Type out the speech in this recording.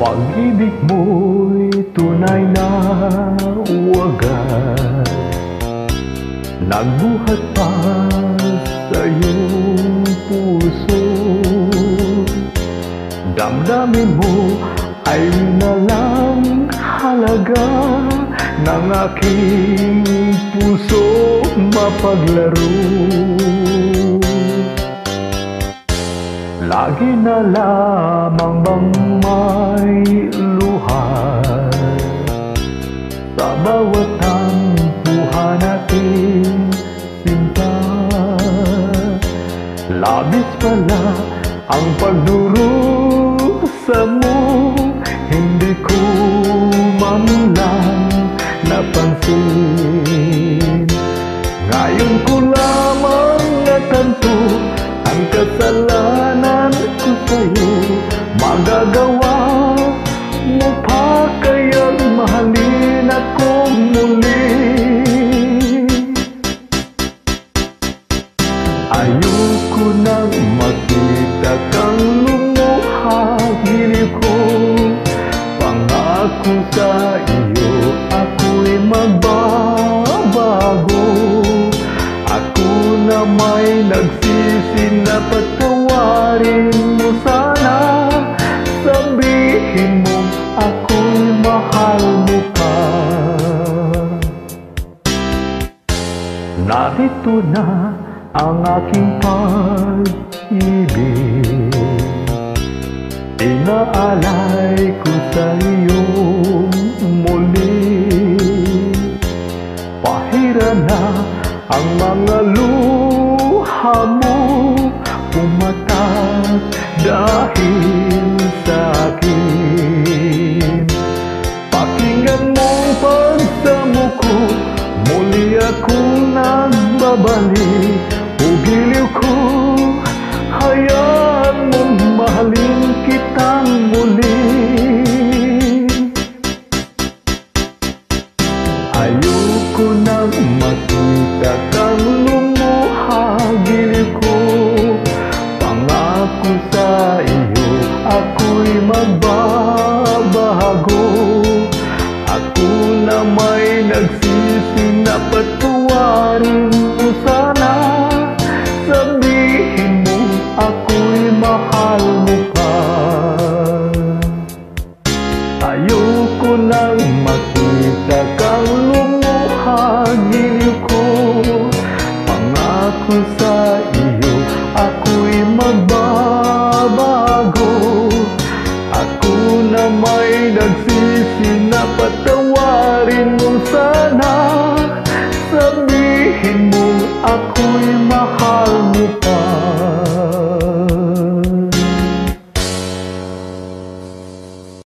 Pag-ibig mo'y tunay na wagas, nagbuhat pa sa iyong puso. Damdamin mo ay nalang halaga ng aking puso mapaglaro. Lagi na lamang bang may luha sa bawat tampuhan nating sinta? Labis pala ang pagdurusa mo, hindi ko man lang napansin. Ngayon ko lamang natanto ang kasalanan ko sa'yo. Magagawa mo pa kayang mahalin ako muli? Ayoko nang makita kang lumuha, giliw ko. Pangako sa iyo, ako'y magbabago. Ako na may nagsisi na patawarin mo sana. Sabihin mo ako'y mahal mo pa. Narito na ang aking pag-ibig, inaalay ko sa iyo muli. Pahira na ang mga luha mo, pumatak dahil sa akin. Pakinggan mo ang pagsamo ko, muli akong nagbabalik. O giliw ko, hayaan mong mahalin kitang muli. Ayoko nang makita kang lumuha, giliw ko. Pangako sa iyo, ako'y magbabago. Ako na may nagsisi na patawarin